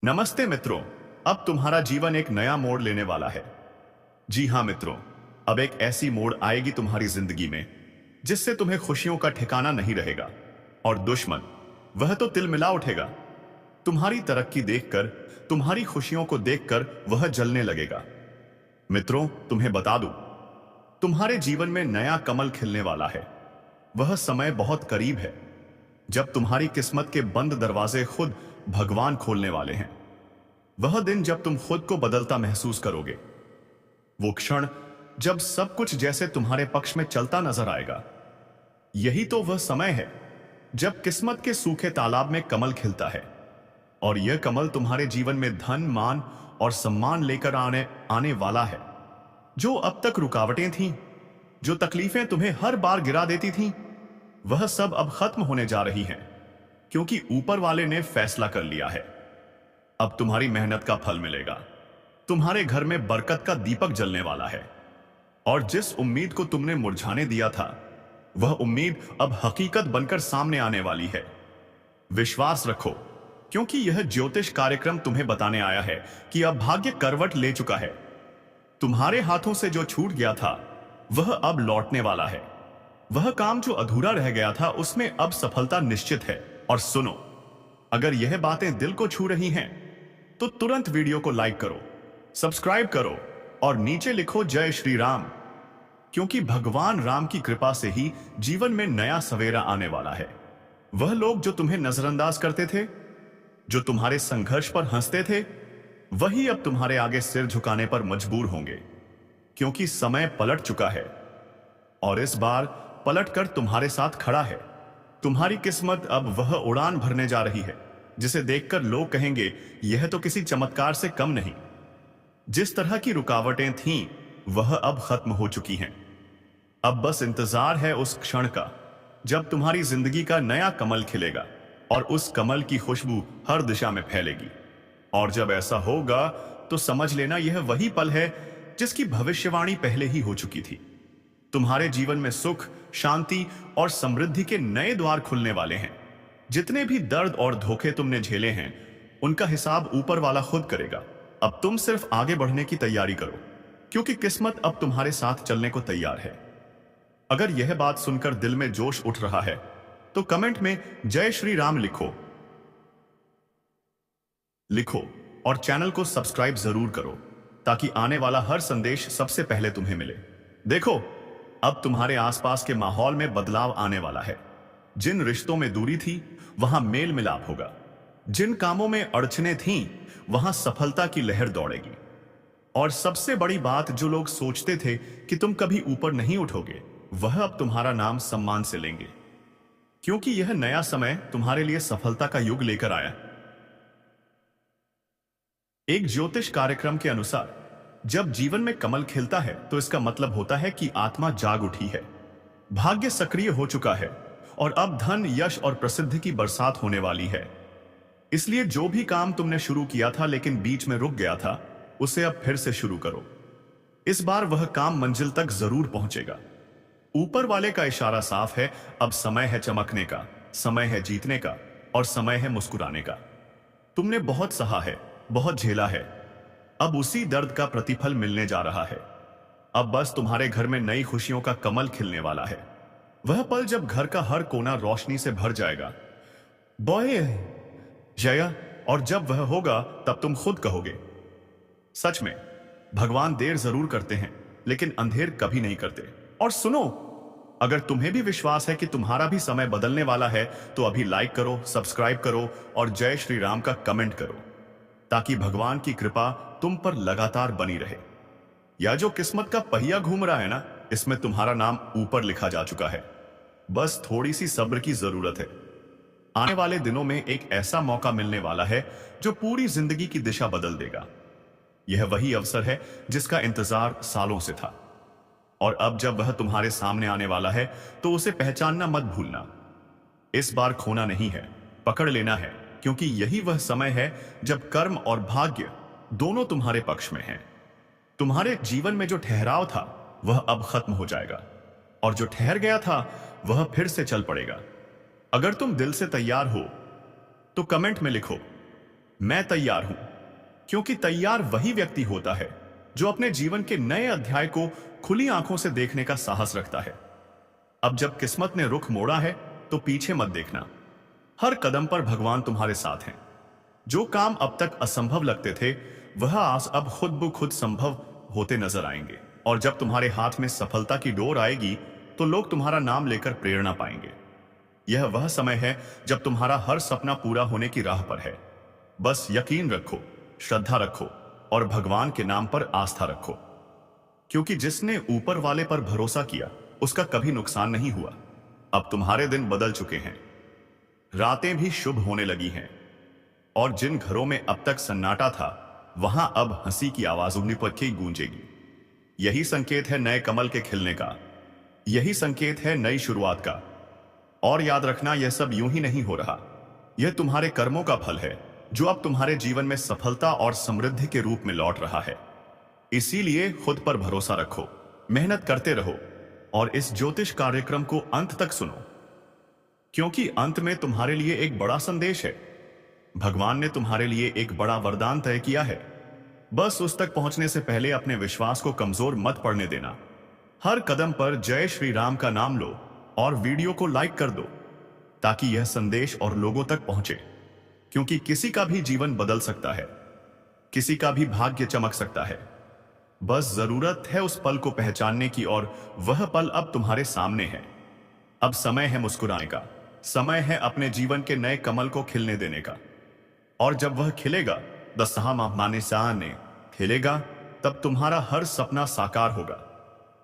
नमस्ते मित्रों। अब तुम्हारा जीवन एक नया मोड़ लेने वाला है। जी हां मित्रों, अब एक ऐसी मोड़ आएगी तुम्हारी जिंदगी में जिससे तुम्हें खुशियों का ठिकाना नहीं रहेगा और दुश्मन वह तो तिलमिला उठेगा। तुम्हारी तरक्की देखकर, तुम्हारी खुशियों को देखकर वह जलने लगेगा। मित्रों, तुम्हें बता दूं, तुम्हारे जीवन में नया कमल खिलने वाला है। वह समय बहुत करीब है जब तुम्हारी किस्मत के बंद दरवाजे खुद भगवान खोलने वाले हैं। वह दिन जब तुम खुद को बदलता महसूस करोगे, वो क्षण जब सब कुछ जैसे तुम्हारे पक्ष में चलता नजर आएगा। यही तो वह समय है जब किस्मत के सूखे तालाब में कमल खिलता है। और यह कमल तुम्हारे जीवन में धन, मान और सम्मान लेकर आने वाला है। जो अब तक रुकावटें थीं, जो तकलीफें तुम्हें हर बार गिरा देती थीं, वह सब अब खत्म होने जा रही हैं, क्योंकि ऊपर वाले ने फैसला कर लिया है। अब तुम्हारी मेहनत का फल मिलेगा। तुम्हारे घर में बरकत का दीपक जलने वाला है। और जिस उम्मीद को तुमने मुरझाने दिया था, वह उम्मीद अब हकीकत बनकर सामने आने वाली है। विश्वास रखो, क्योंकि यह ज्योतिष कार्यक्रम तुम्हें बताने आया है कि अब भाग्य करवट ले चुका है। तुम्हारे हाथों से जो छूट गया था, वह अब लौटने वाला है। वह काम जो अधूरा रह गया था, उसमें अब सफलता निश्चित है। और सुनो, अगर यह बातें दिल को छू रही हैं, तो तुरंत वीडियो को लाइक करो, सब्सक्राइब करो और नीचे लिखो जय श्री राम, क्योंकि भगवान राम की कृपा से ही जीवन में नया सवेरा आने वाला है। वह लोग जो तुम्हें नजरअंदाज करते थे, जो तुम्हारे संघर्ष पर हंसते थे, वही अब तुम्हारे आगे सिर झुकाने पर मजबूर होंगे, क्योंकि समय पलट चुका है और इस बार पलटकर तुम्हारे साथ खड़ा है। तुम्हारी किस्मत अब वह उड़ान भरने जा रही है जिसे देखकर लोग कहेंगे, यह तो किसी चमत्कार से कम नहीं। जिस तरह की रुकावटें थीं, वह अब खत्म हो चुकी हैं। अब बस इंतजार है उस क्षण का जब तुम्हारी जिंदगी का नया कमल खिलेगा और उस कमल की खुशबू हर दिशा में फैलेगी। और जब ऐसा होगा तो समझ लेना, यह वही पल है जिसकी भविष्यवाणी पहले ही हो चुकी थी। तुम्हारे जीवन में सुख, शांति और समृद्धि के नए द्वार खुलने वाले हैं। जितने भी दर्द और धोखे तुमने झेले हैं, उनका हिसाब ऊपर वाला खुद करेगा। अब तुम सिर्फ आगे बढ़ने की तैयारी करो, क्योंकि किस्मत अब तुम्हारे साथ चलने को तैयार है। अगर यह बात सुनकर दिल में जोश उठ रहा है, तो कमेंट में जय श्री राम लिखो और चैनल को सब्सक्राइब जरूर करो, ताकि आने वाला हर संदेश सबसे पहले तुम्हें मिले। देखो, अब तुम्हारे आसपास के माहौल में बदलाव आने वाला है। जिन रिश्तों में दूरी थी, वहां मेल मिलाप होगा। जिन कामों में अड़चने थीं, वहां सफलता की लहर दौड़ेगी। और सबसे बड़ी बात, जो लोग सोचते थे कि तुम कभी ऊपर नहीं उठोगे, वह अब तुम्हारा नाम सम्मान से लेंगे, क्योंकि यह नया समय तुम्हारे लिए सफलता का युग लेकर आया। एक ज्योतिष कार्यक्रम के अनुसार, जब जीवन में कमल खिलता है, तो इसका मतलब होता है कि आत्मा जाग उठी है, भाग्य सक्रिय हो चुका है और अब धन, यश और प्रसिद्धि की बरसात होने वाली है। इसलिए जो भी काम तुमने शुरू किया था लेकिन बीच में रुक गया था, उसे अब फिर से शुरू करो। इस बार वह काम मंजिल तक जरूर पहुंचेगा। ऊपर वाले का इशारा साफ है। अब समय है चमकने का, समय है जीतने का और समय है मुस्कुराने का। तुमने बहुत सहा है, बहुत झेला है। अब उसी दर्द का प्रतिफल मिलने जा रहा है। अब बस तुम्हारे घर में नई खुशियों का कमल खिलने वाला है। वह पल जब घर का हर कोना रोशनी से भर जाएगा, बॉय जया। और जब वह होगा, तब तुम खुद कहोगे, सच में भगवान देर जरूर करते हैं, लेकिन अंधेर कभी नहीं करते। और सुनो, अगर तुम्हें भी विश्वास है कि तुम्हारा भी समय बदलने वाला है, तो अभी लाइक करो, सब्सक्राइब करो और जय श्री राम का कमेंट करो, ताकि भगवान की कृपा तुम पर लगातार बनी रहे। या जो किस्मत का पहिया घूम रहा है ना, इसमें तुम्हारा नाम ऊपर लिखा जा चुका है। बस थोड़ी सी सब्र की जरूरत है। आने वाले दिनों में एक ऐसा मौका मिलने वाला है जो पूरी जिंदगी की दिशा बदल देगा। यह वही अवसर है जिसका इंतजार सालों से था। और अब जब वह तुम्हारे सामने आने वाला है, तो उसे पहचानना मत भूलना। इस बार खोना नहीं है, पकड़ लेना है, क्योंकि यही वह समय है जब कर्म और भाग्य दोनों तुम्हारे पक्ष में हैं। तुम्हारे जीवन में जो ठहराव था, वह अब खत्म हो जाएगा, और जो ठहर गया था, वह फिर से चल पड़ेगा। अगर तुम दिल से तैयार हो, तो कमेंट में लिखो, मैं तैयार हूं। क्योंकि तैयार वही व्यक्ति होता है जो अपने जीवन के नए अध्याय को खुली आंखों से देखने का साहस रखता है। अब जब किस्मत ने रुख मोड़ा है तो पीछे मत देखना। हर कदम पर भगवान तुम्हारे साथ हैं। जो काम अब तक असंभव लगते थे वह आज अब खुद ब खुद संभव होते नजर आएंगे। और जब तुम्हारे हाथ में सफलता की डोर आएगी तो लोग तुम्हारा नाम लेकर प्रेरणा पाएंगे। यह वह समय है जब तुम्हारा हर सपना पूरा होने की राह पर है। बस यकीन रखो, श्रद्धा रखो और भगवान के नाम पर आस्था रखो। क्योंकि जिसने ऊपर वाले पर भरोसा किया उसका कभी नुकसान नहीं हुआ। अब तुम्हारे दिन बदल चुके हैं, रातें भी शुभ होने लगी हैं और जिन घरों में अब तक सन्नाटा था वहां अब हंसी की आवाज उन्नीपत्थी गूंजेगी। यही संकेत है नए कमल के खिलने का, यही संकेत है नई शुरुआत का। और याद रखना, यह सब यूं ही नहीं हो रहा। यह तुम्हारे कर्मों का फल है जो अब तुम्हारे जीवन में सफलता और समृद्धि के रूप में लौट रहा है। इसीलिए खुद पर भरोसा रखो, मेहनत करते रहो और इस ज्योतिष कार्यक्रम को अंत तक सुनो। क्योंकि अंत में तुम्हारे लिए एक बड़ा संदेश है। भगवान ने तुम्हारे लिए एक बड़ा वरदान तय किया है। बस उस तक पहुंचने से पहले अपने विश्वास को कमजोर मत पड़ने देना। हर कदम पर जय श्री राम का नाम लो और वीडियो को लाइक कर दो ताकि यह संदेश और लोगों तक पहुंचे। क्योंकि किसी का भी जीवन बदल सकता है, किसी का भी भाग्य चमक सकता है। बस जरूरत है उस पल को पहचानने की और वह पल अब तुम्हारे सामने है। अब समय है मुस्कुराने का, समय है अपने जीवन के नए कमल को खिलने देने का। और जब वह खिलेगा, दस्तहा माने साने खिलेगा, तब तुम्हारा हर सपना साकार होगा,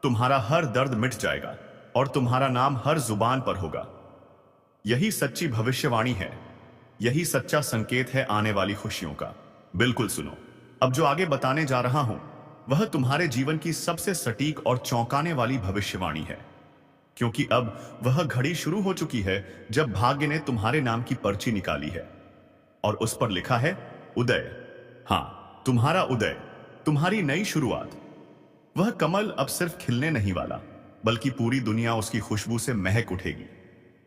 तुम्हारा हर दर्द मिट जाएगा और तुम्हारा नाम हर जुबान पर होगा। यही सच्ची भविष्यवाणी है, यही सच्चा संकेत है आने वाली खुशियों का। बिल्कुल सुनो, अब जो आगे बताने जा रहा हूं वह तुम्हारे जीवन की सबसे सटीक और चौंकाने वाली भविष्यवाणी है। क्योंकि अब वह घड़ी शुरू हो चुकी है जब भाग्य ने तुम्हारे नाम की पर्ची निकाली है और उस पर लिखा है उदय। हां, तुम्हारा उदय, तुम्हारी नई शुरुआत। वह कमल अब सिर्फ खिलने नहीं वाला बल्कि पूरी दुनिया उसकी खुशबू से महक उठेगी।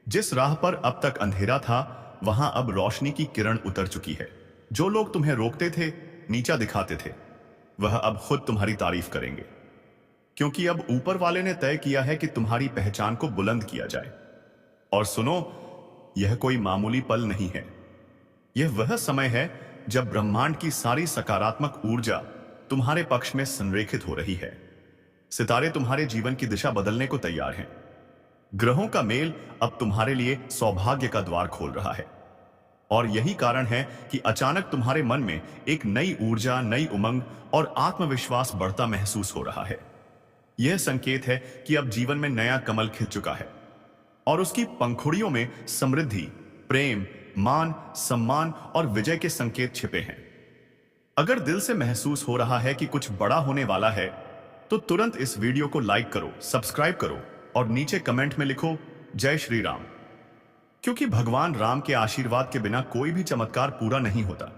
जिस राह पर अब तक अंधेरा था वहां अब रोशनी की किरण उतर चुकी है। जो लोग तुम्हें रोकते थे, नीचा दिखाते थे, वह अब खुद तुम्हारी तारीफ करेंगे। क्योंकि अब ऊपर वाले ने तय किया है कि तुम्हारी पहचान को बुलंद किया जाए। और सुनो, यह कोई मामूली पल नहीं है। यह वह समय है जब ब्रह्मांड की सारी सकारात्मक ऊर्जा तुम्हारे पक्ष में संरेखित हो रही है। सितारे तुम्हारे जीवन की दिशा बदलने को तैयार हैं। ग्रहों का मेल अब तुम्हारे लिए सौभाग्य का द्वार खोल रहा है। और यही कारण है कि अचानक तुम्हारे मन में एक नई ऊर्जा, नई उमंग और आत्मविश्वास बढ़ता महसूस हो रहा है। यह संकेत है कि अब जीवन में नया कमल खिल चुका है और उसकी पंखुड़ियों में समृद्धि, प्रेम, मान, सम्मान और विजय के संकेत छिपे हैं। अगर दिल से महसूस हो रहा है कि कुछ बड़ा होने वाला है तो तुरंत इस वीडियो को लाइक करो, सब्सक्राइब करो और नीचे कमेंट में लिखो जय श्री राम। क्योंकि भगवान राम के आशीर्वाद के बिना कोई भी चमत्कार पूरा नहीं होता।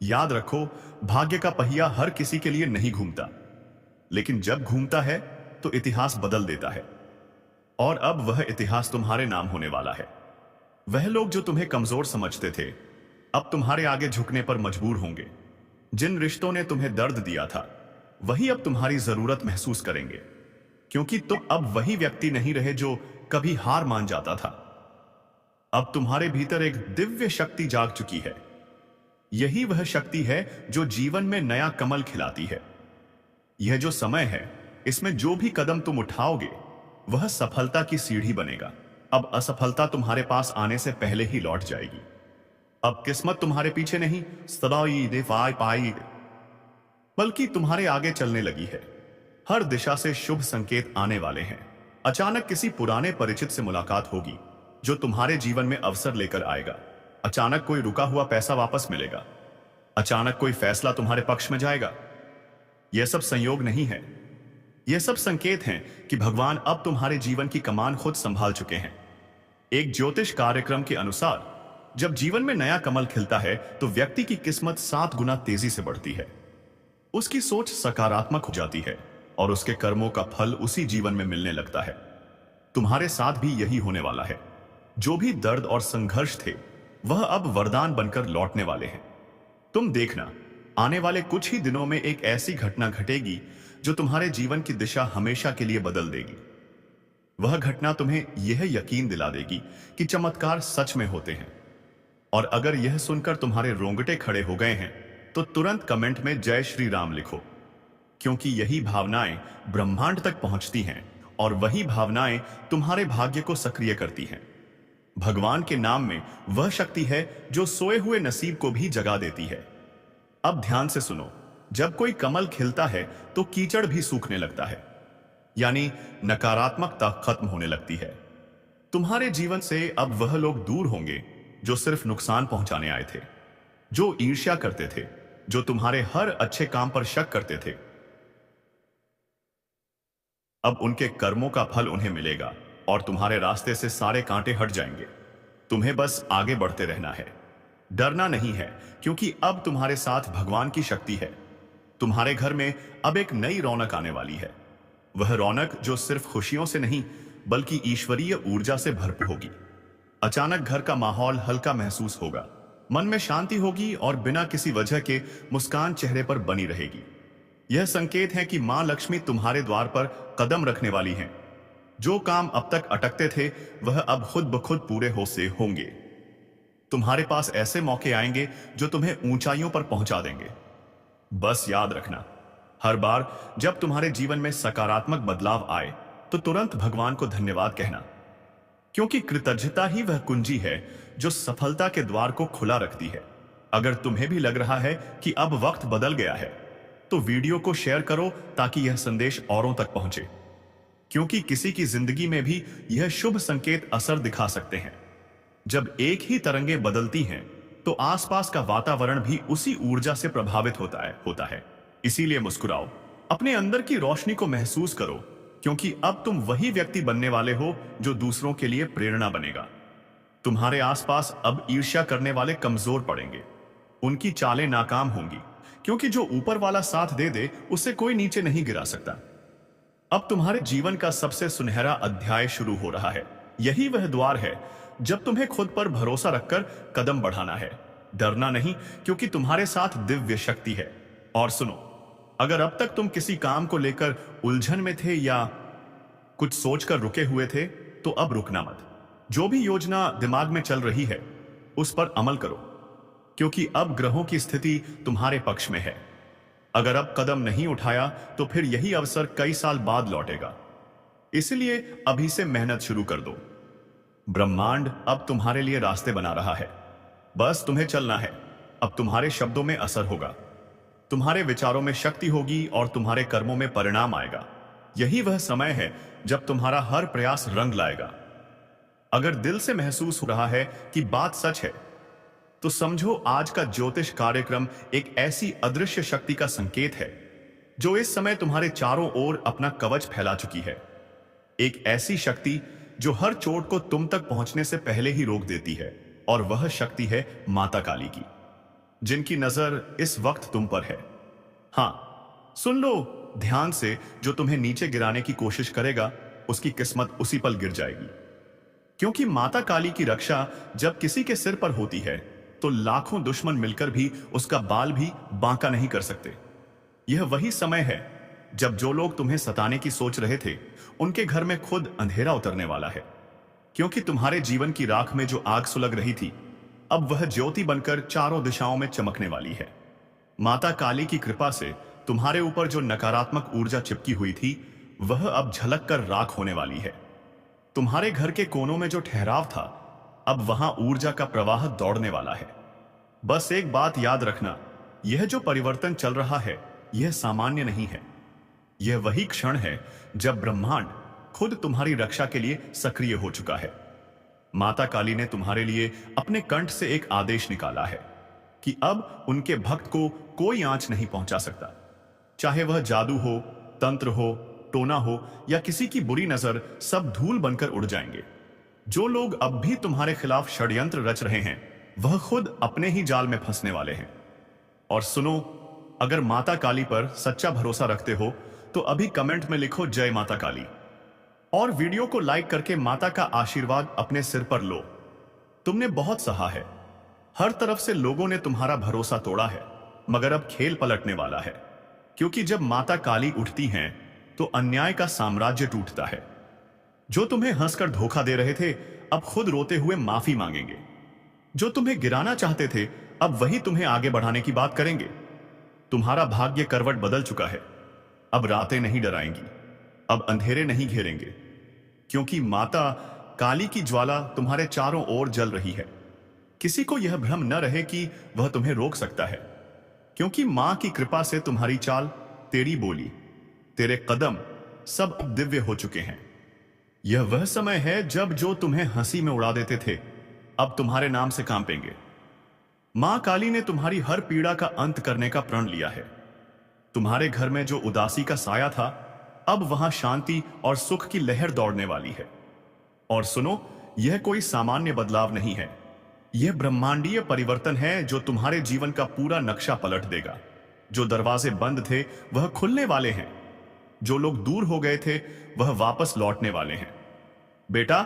याद रखो, भाग्य का पहिया हर किसी के लिए नहीं घूमता, लेकिन जब घूमता है तो इतिहास बदल देता है। और अब वह इतिहास तुम्हारे नाम होने वाला है। वह लोग जो तुम्हें कमजोर समझते थे अब तुम्हारे आगे झुकने पर मजबूर होंगे। जिन रिश्तों ने तुम्हें दर्द दिया था वही अब तुम्हारी जरूरत महसूस करेंगे। क्योंकि तुम अब वही व्यक्ति नहीं रहे जो कभी हार मान जाता था। अब तुम्हारे भीतर एक दिव्य शक्ति जाग चुकी है। यही वह शक्ति है जो जीवन में नया कमल खिलाती है। यह जो समय है, इसमें जो भी कदम तुम उठाओगे वह सफलता की सीढ़ी बनेगा। अब असफलता तुम्हारे पास आने से पहले ही लौट जाएगी। अब किस्मत तुम्हारे पीछे नहीं सदाई दिफाई पाई बल्कि तुम्हारे आगे चलने लगी है। हर दिशा से शुभ संकेत आने वाले हैं। अचानक किसी पुराने परिचित से मुलाकात होगी जो तुम्हारे जीवन में अवसर लेकर आएगा। अचानक कोई रुका हुआ पैसा वापस मिलेगा। अचानक कोई फैसला तुम्हारे पक्ष में जाएगा। यह सब संयोग नहीं है, यह सब संकेत हैं कि भगवान अब तुम्हारे जीवन की कमान खुद संभाल चुके हैं। एक ज्योतिष कार्यक्रम के अनुसार जब जीवन में नया कमल खिलता है तो व्यक्ति की किस्मत 7 गुना तेजी से बढ़ती है। उसकी सोच सकारात्मक हो जाती है और उसके कर्मों का फल उसी जीवन में मिलने लगता है। तुम्हारे साथ भी यही होने वाला है। जो भी दर्द और संघर्ष थे वह अब वरदान बनकर लौटने वाले हैं। तुम देखना, आने वाले कुछ ही दिनों में एक ऐसी घटना घटेगी जो तुम्हारे जीवन की दिशा हमेशा के लिए बदल देगी। वह घटना तुम्हें यह यकीन दिला देगी कि चमत्कार सच में होते हैं। और अगर यह सुनकर तुम्हारे रोंगटे खड़े हो गए हैं तो तुरंत कमेंट में जय श्री राम लिखो, क्योंकि यही भावनाएं ब्रह्मांड तक पहुंचती हैं और वही भावनाएं तुम्हारे भाग्य को सक्रिय करती हैं। भगवान के नाम में वह शक्ति है जो सोए हुए नसीब को भी जगा देती है। अब ध्यान से सुनो, जब कोई कमल खिलता है तो कीचड़ भी सूखने लगता है, यानी नकारात्मकता खत्म होने लगती है। तुम्हारे जीवन से अब वह लोग दूर होंगे जो सिर्फ नुकसान पहुंचाने आए थे, जो ईर्ष्या करते थे, जो तुम्हारे हर अच्छे काम पर शक करते थे। अब उनके कर्मों का फल उन्हें मिलेगा और तुम्हारे रास्ते से सारे कांटे हट जाएंगे। तुम्हें बस आगे बढ़ते रहना है, डरना नहीं है, क्योंकि अब तुम्हारे साथ भगवान की शक्ति है। तुम्हारे घर में अब एक नई रौनक आने वाली है। वह रौनक जो सिर्फ खुशियों से नहीं बल्कि ईश्वरीय ऊर्जा से भरपूर होगी। अचानक घर का माहौल हल्का महसूस होगा, मन में शांति होगी और बिना किसी वजह के मुस्कान चेहरे पर बनी रहेगी। यह संकेत है कि मां लक्ष्मी तुम्हारे द्वार पर कदम रखने वाली हैं। जो काम अब तक अटकते थे वह अब खुद ब खुद पूरे हो से होंगे। तुम्हारे पास ऐसे मौके आएंगे जो तुम्हें ऊंचाइयों पर पहुंचा देंगे। बस याद रखना, हर बार जब तुम्हारे जीवन में सकारात्मक बदलाव आए तो तुरंत भगवान को धन्यवाद कहना, क्योंकि कृतज्ञता ही वह कुंजी है जो सफलता के द्वार को खुला रखती है। अगर तुम्हें भी लग रहा है कि अब वक्त बदल गया है तो वीडियो को शेयर करो ताकि यह संदेश औरों तक पहुंचे, क्योंकि किसी की जिंदगी में भी यह शुभ संकेत असर दिखा सकते हैं। जब एक ही तरंगें बदलती हैं तो आसपास का वातावरण भी उसी ऊर्जा से प्रभावित होता है। इसीलिए मुस्कुराओ, अपने अंदर की रोशनी को महसूस करो, क्योंकि अब तुम वही व्यक्ति बनने वाले हो जो दूसरों के लिए प्रेरणा बनेगा। तुम्हारे आसपास अब ईर्ष्या करने वाले कमजोर पड़ेंगे, उनकी चालें नाकाम होंगी, क्योंकि जो ऊपर वाला साथ दे दे उसे कोई नीचे नहीं गिरा सकता। अब तुम्हारे जीवन का सबसे सुनहरा अध्याय शुरू हो रहा है। यही वह द्वार है जब तुम्हें खुद पर भरोसा रखकर कदम बढ़ाना है। डरना नहीं, क्योंकि तुम्हारे साथ दिव्य शक्ति है। और सुनो, अगर अब तक तुम किसी काम को लेकर उलझन में थे या कुछ सोचकर रुके हुए थे तो अब रुकना मत। जो भी योजना दिमाग में चल रही है उस पर अमल करो, क्योंकि अब ग्रहों की स्थिति तुम्हारे पक्ष में है। अगर अब कदम नहीं उठाया तो फिर यही अवसर कई साल बाद लौटेगा। इसलिए अभी से मेहनत शुरू कर दो। ब्रह्मांड अब तुम्हारे लिए रास्ते बना रहा है, बस तुम्हें चलना है। अब तुम्हारे शब्दों में असर होगा, तुम्हारे विचारों में शक्ति होगी और तुम्हारे कर्मों में परिणाम आएगा। यही वह समय है जब तुम्हारा हर प्रयास रंग लाएगा। अगर दिल से महसूस हो रहा है कि बात सच है तो समझो आज का ज्योतिष कार्यक्रम एक ऐसी अदृश्य शक्ति का संकेत है जो इस समय तुम्हारे चारों ओर अपना कवच फैला चुकी है। एक ऐसी शक्ति जो हर चोट को तुम तक पहुंचने से पहले ही रोक देती है, और वह शक्ति है माता काली की, जिनकी नजर इस वक्त तुम पर है। हां, सुन लो ध्यान से, जो तुम्हें नीचे गिराने की कोशिश करेगा उसकी किस्मत उसी पल गिर जाएगी। क्योंकि माता काली की रक्षा जब किसी के सिर पर होती है तो लाखों दुश्मन मिलकर भी उसका बाल भी बांका नहीं कर सकते। यह वही समय है जब जो लोग तुम्हें सताने की सोच रहे थे उनके घर में खुद अंधेरा उतरने वाला है, क्योंकि तुम्हारे जीवन की राख में जो आग सुलग रही थी अब वह ज्योति बनकर चारों दिशाओं में चमकने वाली है। माता काली की कृपा से तुम्हारे ऊपर जो नकारात्मक ऊर्जा चिपकी हुई थी वह अब झलक कर राख होने वाली है। तुम्हारे घर के कोनों में जो ठहराव था अब वहां ऊर्जा का प्रवाह दौड़ने वाला है। बस एक बात याद रखना, यह जो परिवर्तन चल रहा है यह सामान्य नहीं है। यह वही क्षण है जब ब्रह्मांड खुद तुम्हारी रक्षा के लिए सक्रिय हो चुका है। माता काली ने तुम्हारे लिए अपने कंठ से एक आदेश निकाला है कि अब उनके भक्त को कोई आंच नहीं पहुंचा सकता, चाहे वह जादू हो, तंत्र हो, टोना हो या किसी की बुरी नजर, सब धूल बनकर उड़ जाएंगे। जो लोग अब भी तुम्हारे खिलाफ षड्यंत्र रच रहे हैं वह खुद अपने ही जाल में फंसने वाले हैं। और सुनो, अगर माता काली पर सच्चा भरोसा रखते हो तो अभी कमेंट में लिखो जय माता काली, और वीडियो को लाइक करके माता का आशीर्वाद अपने सिर पर लो। तुमने बहुत सहा है, हर तरफ से लोगों ने तुम्हारा भरोसा तोड़ा है, मगर अब खेल पलटने वाला है। क्योंकि जब माता काली उठती हैं तो अन्याय का साम्राज्य टूटता है। जो तुम्हें हंसकर धोखा दे रहे थे अब खुद रोते हुए माफी मांगेंगे। जो तुम्हें गिराना चाहते थे अब वही तुम्हें आगे बढ़ाने की बात करेंगे। तुम्हारा भाग्य करवट बदल चुका है। अब रातें नहीं डराएंगी, अब अंधेरे नहीं घेरेंगे, क्योंकि माता काली की ज्वाला तुम्हारे चारों ओर जल रही है। किसी को यह भ्रम न रहे कि वह तुम्हें रोक सकता है, क्योंकि मां की कृपा से तुम्हारी चाल, तेरी बोली, तेरे कदम सब दिव्य हो चुके हैं। यह वह समय है जब जो तुम्हें हंसी में उड़ा देते थे अब तुम्हारे नाम से कांपेंगे। मां काली ने तुम्हारी हर पीड़ा का अंत करने का प्रण लिया है। तुम्हारे घर में जो उदासी का साया था अब वहां शांति और सुख की लहर दौड़ने वाली है। और सुनो, यह कोई सामान्य बदलाव नहीं है, यह ब्रह्मांडीय परिवर्तन है जो तुम्हारे जीवन का पूरा नक्शा पलट देगा। जो दरवाजे बंद थे वह खुलने वाले हैं, जो लोग दूर हो गए थे वह वापस लौटने वाले हैं। बेटा,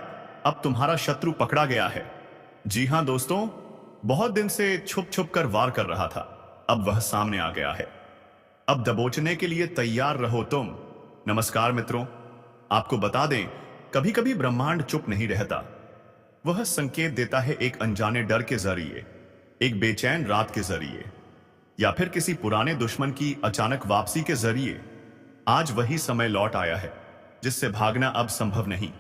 अब तुम्हारा शत्रु पकड़ा गया है। जी हां दोस्तों, बहुत दिन से छुप छुप कर वार कर रहा था, अब वह सामने आ गया है। अब दबोचने के लिए तैयार रहो तुम। नमस्कार मित्रों, आपको बता दें, कभी कभी ब्रह्मांड चुप नहीं रहता। वह संकेत देता है एक अनजाने डर के जरिए, एक बेचैन रात के जरिए, या फिर किसी पुराने दुश्मन की अचानक वापसी के जरिए। आज वही समय लौट आया है जिससे भागना अब संभव नहीं,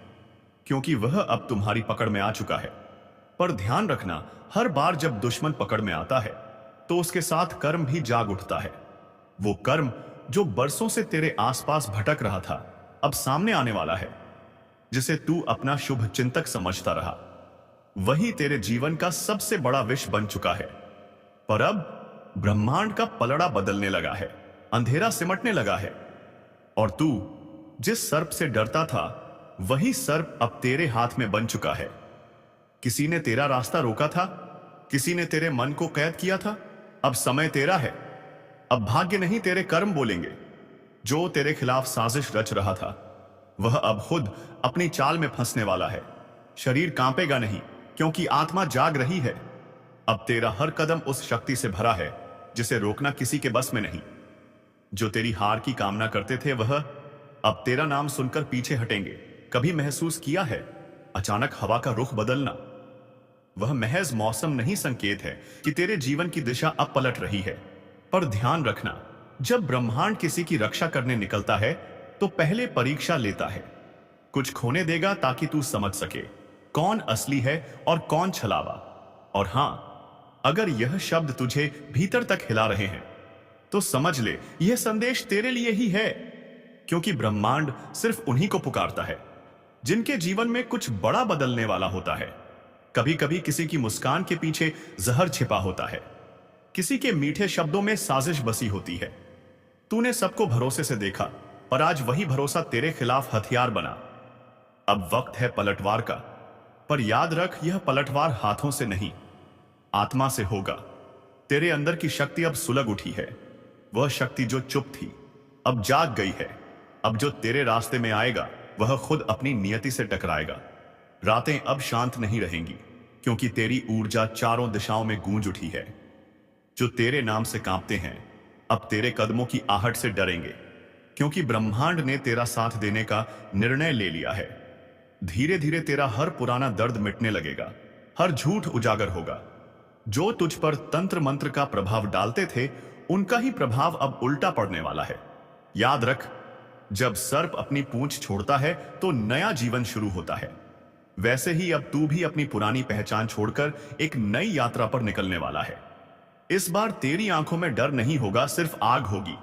क्योंकि वह अब तुम्हारी पकड़ में आ चुका है। पर ध्यान रखना, हर बार जब दुश्मन पकड़ में आता है तो उसके साथ कर्म भी जाग उठता है। वो कर्म जो बरसों से तेरे आसपास भटक रहा था अब सामने आने वाला है, जिसे तू अपना शुभ चिंतक समझता रहा। वही तेरे जीवन का सबसे बड़ा विष बन चुका है। पर अब ब्रह्मांड का पलड़ा बदलने लगा है, अंधेरा सिमटने लगा है, और तू जिस सर्प से डरता था वही सर्प अब तेरे हाथ में बन चुका है। किसी ने तेरा रास्ता रोका था, किसी ने तेरे मन को कैद किया था। अब समय तेरा है। अब भाग्य नहीं, तेरे कर्म बोलेंगे। जो तेरे खिलाफ साजिश रच रहा था वह अब खुद अपनी चाल में फंसने वाला है। शरीर कांपेगा नहीं, क्योंकि आत्मा जाग रही है। अब तेरा हर कदम उस शक्ति से भरा है जिसे रोकना किसी के बस में नहीं। जो तेरी हार की कामना करते थे वह अब तेरा नाम सुनकर पीछे हटेंगे। कभी महसूस किया है अचानक हवा का रुख बदलना? वह महज मौसम नहीं, संकेत है कि तेरे जीवन की दिशा अब पलट रही है। पर ध्यान रखना, जब ब्रह्मांड किसी की रक्षा करने निकलता है तो पहले परीक्षा लेता है। कुछ खोने देगा ताकि तू समझ सके कौन असली है और कौन छलावा। और हां, अगर यह शब्द तुझे भीतर तक हिला रहे हैं तो समझ ले, यह संदेश तेरे लिए ही है, क्योंकि ब्रह्मांड सिर्फ उन्हीं को पुकारता है जिनके जीवन में कुछ बड़ा बदलने वाला होता है। कभी कभी किसी की मुस्कान के पीछे जहर छिपा होता है, किसी के मीठे शब्दों में साजिश बसी होती है। तूने सबको भरोसे से देखा, पर आज वही भरोसा तेरे खिलाफ हथियार बना। अब वक्त है पलटवार का, पर याद रख, यह पलटवार हाथों से नहीं, आत्मा से होगा। तेरे अंदर की शक्ति अब सुलग उठी है। वह शक्ति जो चुप थी अब जाग गई है। अब जो तेरे रास्ते में आएगा वह खुद अपनी नियति से टकराएगा। रातें अब शांत नहीं रहेंगी, क्योंकि तेरी ऊर्जा चारों दिशाओं में गूंज उठी है। जो तेरे नाम से कांपते हैं अब तेरे कदमों की आहट से डरेंगे, क्योंकि ब्रह्मांड ने तेरा साथ देने का निर्णय ले लिया है। धीरे धीरे तेरा हर पुराना दर्द मिटने लगेगा, हर झूठ उजागर होगा। जो तुझ पर तंत्र मंत्र का प्रभाव डालते थे उनका ही प्रभाव अब उल्टा पड़ने वाला है। याद रख, जब सर्प अपनी पूंछ छोड़ता है तो नया जीवन शुरू होता है। वैसे ही अब तू भी अपनी पुरानी पहचान छोड़कर एक नई यात्रा पर निकलने वाला है। इस बार तेरी आंखों में डर नहीं होगा, सिर्फ आग होगी।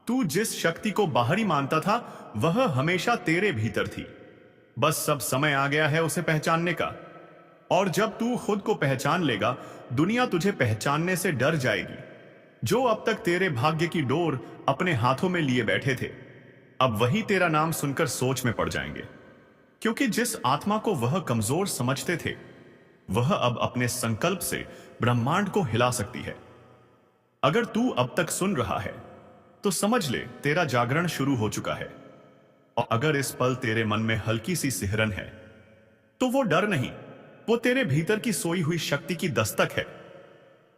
तू जिस शक्ति को बाहरी मानता था वह हमेशा तेरे भीतर थी। बस सब समय आ गया है उसे पहचानने का। और जब तू खुद को पहचान लेगा, दुनिया तुझे पहचानने से डर जाएगी। जो अब तक तेरे भाग्य की डोर अपने हाथों में लिए बैठे थे अब वही तेरा नाम सुनकर सोच में पड़ जाएंगे, क्योंकि जिस आत्मा को वह कमजोर समझते थे वह अब अपने संकल्प से ब्रह्मांड को हिला सकती है। अगर तू अब तक सुन रहा है तो समझ ले, तेरा जागरण शुरू हो चुका है। और अगर इस पल तेरे मन में हल्की सी सिहरन है तो वो डर नहीं, वो तेरे भीतर की सोई हुई शक्ति की दस्तक है।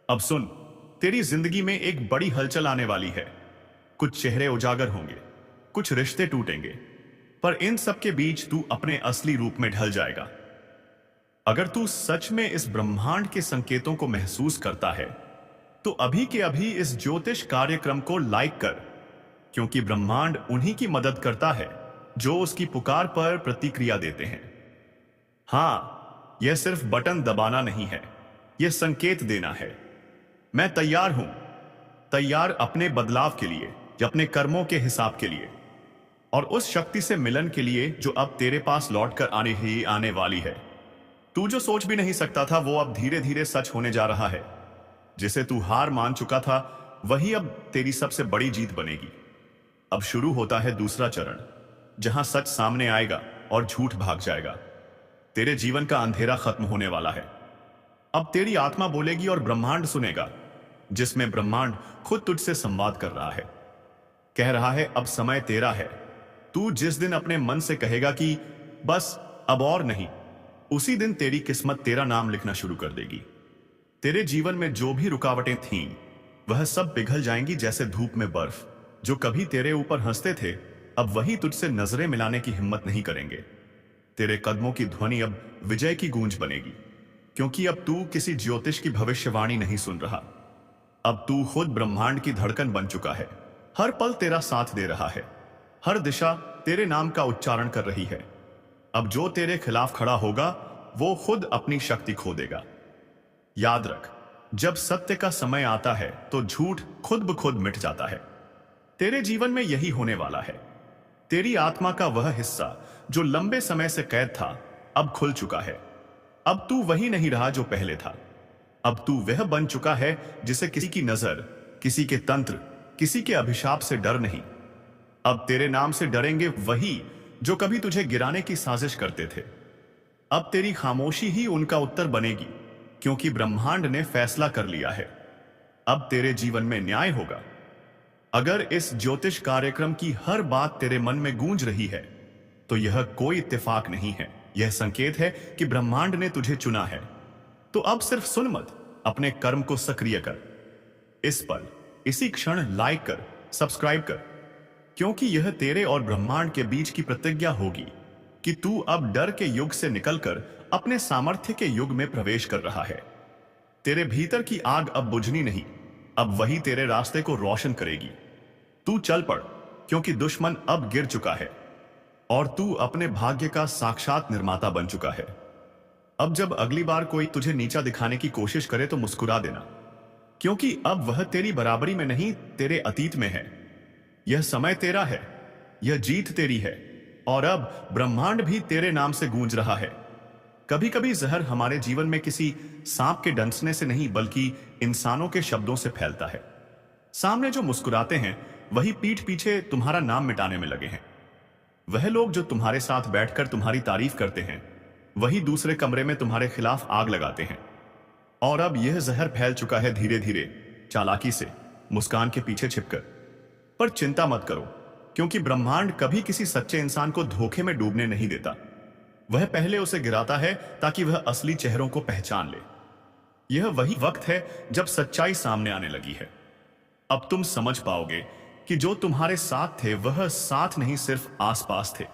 अब सुन, तेरी जिंदगी में एक बड़ी हलचल आने वाली है। कुछ चेहरे उजागर होंगे, कुछ रिश्ते टूटेंगे, पर इन सब के बीच तू अपने असली रूप में ढल जाएगा। अगर तू सच में इस ब्रह्मांड के संकेतों को महसूस करता है तो अभी के अभी इस ज्योतिष कार्यक्रम को लाइक कर, क्योंकि ब्रह्मांड उन्हीं की मदद करता है जो उसकी पुकार पर प्रतिक्रिया देते हैं। हां, यह सिर्फ बटन दबाना नहीं है, यह संकेत देना है। मैं तैयार हूं, तैयार अपने बदलाव के लिए, अपने कर्मों के हिसाब के लिए, और उस शक्ति से मिलन के लिए जो अब तेरे पास लौटकर आने वाली है। तू जो सोच भी नहीं सकता था वो अब धीरे धीरे सच होने जा रहा है। जिसे तू हार मान चुका था वही अब तेरी सबसे बड़ी जीत बनेगी। अब शुरू होता है दूसरा चरण, जहां सच सामने आएगा और झूठ भाग जाएगा। तेरे जीवन का अंधेरा खत्म होने वाला है। अब तेरी आत्मा बोलेगी और ब्रह्मांड सुनेगा, जिसमें ब्रह्मांड खुद तुझसे संवाद कर रहा है। कह रहा है अब समय तेरा है। तू जिस दिन अपने मन से कहेगा कि बस अब और नहीं, उसी दिन तेरी किस्मत तेरा नाम लिखना शुरू कर देगी। तेरे जीवन में जो भी रुकावटें थीं वह सब पिघल जाएंगी जैसे धूप में बर्फ। जो कभी तेरे ऊपर हंसते थे अब वही तुझसे नजरें मिलाने की हिम्मत नहीं करेंगे। तेरे कदमों की ध्वनि अब विजय की गूंज बनेगी, क्योंकि अब तू किसी ज्योतिष की भविष्यवाणी नहीं सुन रहा। अब तू खुद ब्रह्मांड की धड़कन बन चुका है। हर पल तेरा साथ दे रहा है, हर दिशा तेरे नाम का उच्चारण कर रही है। अब जो तेरे खिलाफ खड़ा होगा वो खुद अपनी शक्ति खो देगा। याद रख, जब सत्य का समय आता है तो झूठ खुद ब खुद मिट जाता है। तेरे जीवन में यही होने वाला है। तेरी आत्मा का वह हिस्सा जो लंबे समय से कैद था अब खुल चुका है। अब तू वही नहीं रहा जो पहले था। अब तू वह बन चुका है जिसे किसी की नजर, किसी के तंत्र, किसी के अभिशाप से डर नहीं। अब तेरे नाम से डरेंगे वही जो कभी तुझे गिराने की साजिश करते थे। अब तेरी खामोशी ही उनका उत्तर बनेगी, क्योंकि ब्रह्मांड ने फैसला कर लिया है। अब तेरे जीवन में न्याय होगा। अगर इस ज्योतिष कार्यक्रम की हर बात तेरे मन में गूंज रही है तो यह कोई इत्तेफाक नहीं है, यह संकेत है कि ब्रह्मांड ने तुझे चुना है। तो अब सिर्फ सुन मत, अपने कर्म को सक्रिय कर। इस पल, इसी क्षण लाइक कर, सब्सक्राइब कर, क्योंकि यह तेरे और ब्रह्मांड के बीच की प्रतिज्ञा होगी कि तू अब डर के युग से निकलकर अपने सामर्थ्य के युग में प्रवेश कर रहा है। तेरे भीतर की आग अब बुझनी नहीं, अब वही तेरे रास्ते को रोशन करेगी। तू चल पड़, क्योंकि दुश्मन अब गिर चुका है और तू अपने भाग्य का साक्षात निर्माता बन चुका है। अब जब अगली बार कोई तुझे नीचा दिखाने की कोशिश करे तो मुस्कुरा देना, क्योंकि अब वह तेरी बराबरी में नहीं, तेरे अतीत में है। यह समय तेरा है, यह जीत तेरी है, और अब ब्रह्मांड भी तेरे नाम से गूंज रहा है। कभी कभी जहर हमारे जीवन में किसी सांप के डंसने से नहीं बल्कि इंसानों के शब्दों से फैलता है। सामने जो मुस्कुराते हैं वही पीठ पीछे तुम्हारा नाम मिटाने में लगे हैं। वह लोग जो तुम्हारे साथ बैठकर तुम्हारी तारीफ करते हैं वही दूसरे कमरे में तुम्हारे खिलाफ आग लगाते हैं। और अब यह जहर फैल चुका है धीरे धीरे, चालाकी से, मुस्कान के पीछे छिपकर। पर चिंता मत करो, क्योंकि ब्रह्मांड कभी किसी सच्चे इंसान को धोखे में डूबने नहीं देता। वह पहले उसे गिराता है ताकि वह असली चेहरों को पहचान ले। यह वही वक्त है जब सच्चाई सामने आने लगी है। अब तुम समझ पाओगे कि जो तुम्हारे साथ थे वह साथ नहीं, सिर्फ आसपास थे।